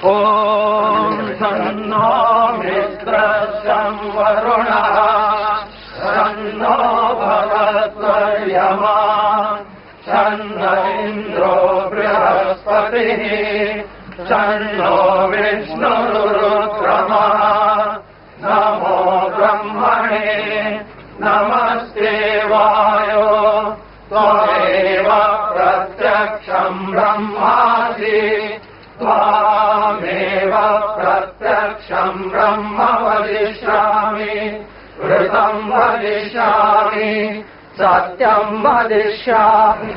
Om Sanno Mitra Samvaruna Sanno Bhagatvayama Sanno Indro Brihaspati Sanno Vishnu Rudrama Namo Brahmane Namaste Vayo Tvameva Pratyaksham Brahmasi Tvameva Pratyaksham Brahma Vadishyami Vritam Vadishyami Satyam Vadishyami.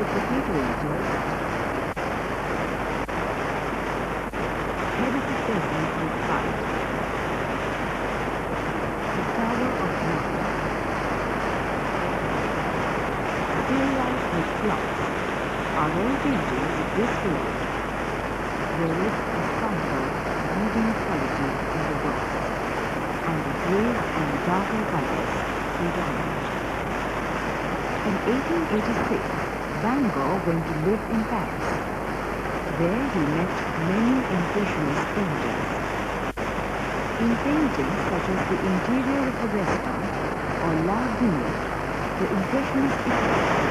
the potato eaters, head of the peasant with pride, the tower of love, daylight with clocks are all paintings of this world, where is the stronger, leading quality in the world, and the grey and darker colors predominate. In 1886, Van Gogh went to live in Paris. There he met many impressionist painters. In paintings such as the interior of a restaurant or La Vigne, the impressionist effect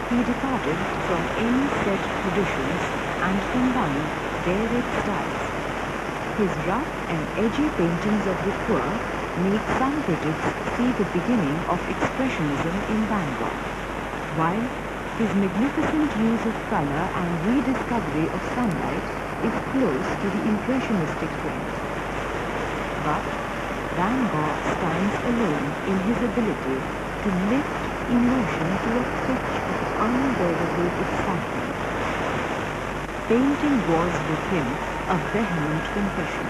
he departed from any set traditions and combined varied styles. His rough and edgy paintings of the poor make some critics see the beginning of expressionism in Bangor, while his magnificent use of color and rediscovery of sunlight is close to the impressionistic trend. But Van Gogh stands alone in his ability to lift emotion to a pitch of unbearable excitement. Painting was with him a vehement confession,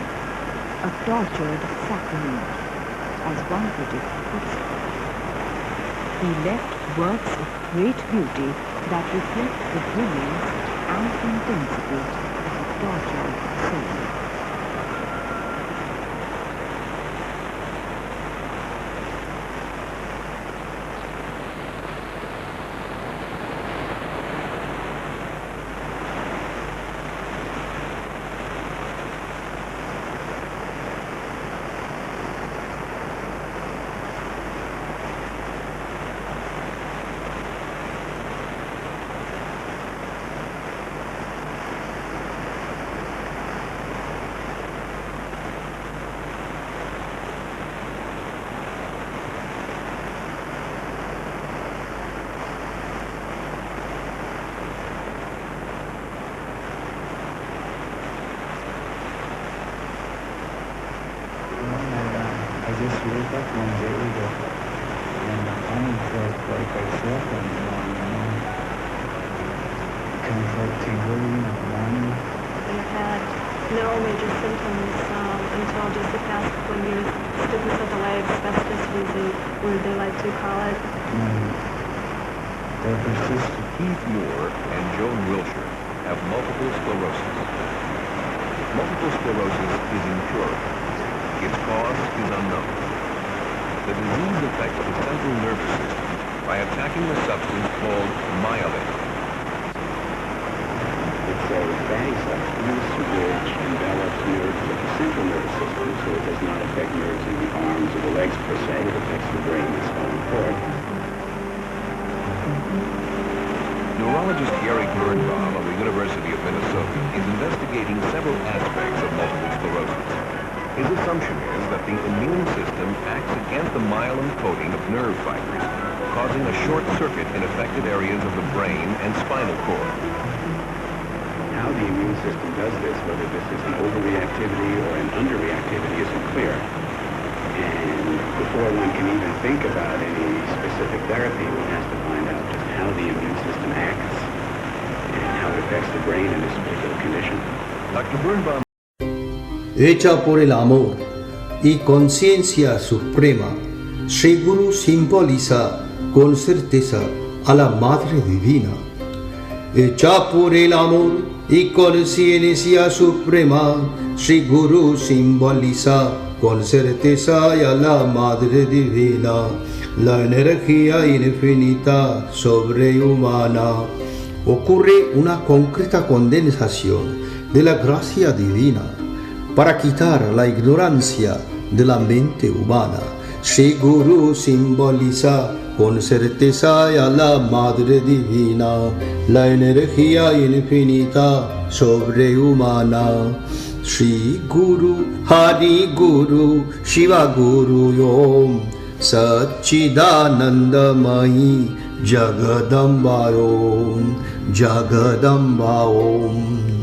a tortured sacrament, as one critic puts it. He left works of great beauty that reflect the brilliance and intensity of a tortured soul. I just woke up one day and my tummy felt like I slept on the morning, kind of felt tingling in the morning. I had no major symptoms until just the past couple of years. Stiffness of the legs, spasticity, where they like to call it. That persisted. Keith Moore and Joan Wilshire have multiple sclerosis. Multiple sclerosis is incurable. Its cause is unknown. The disease affects the central nervous system by attacking a substance called myelin. It's a fatty substance which envelops nerves of the central nervous system, so it does not affect nerves in the arms or the legs per se. It affects the brain and spinal cord. Neurologist Gary Birnbaum of the University of Minnesota is investigating several aspects of multiple sclerosis. His assumption is that the immune system acts against the myelin coating of nerve fibers, causing a short circuit in affected areas of the brain and spinal cord. How the immune system does this, whether this is an overreactivity or an underreactivity, isn't clear. And before one can even think about any specific therapy, one has to find out just how the immune system acts and how it affects the brain in this particular condition. Dr. Birnbaum Hecha por el amor y conciencia suprema, Sri Guru simboliza con certeza a la Madre Divina. Hecha por el amor y conciencia suprema, Sri Guru simboliza con certeza a la Madre Divina, la energía infinita sobrehumana. Ocurre una concreta condensación de la gracia divina para quitar la ignorancia de la mente humana. Sri Guru simboliza con certeza a la Madre Divina, la energía infinita sobrehumana. Sri Guru, Hari Guru, Shiva Guru Yom, Satchidanandamayi Jagadamba Om, Jagadamba Om.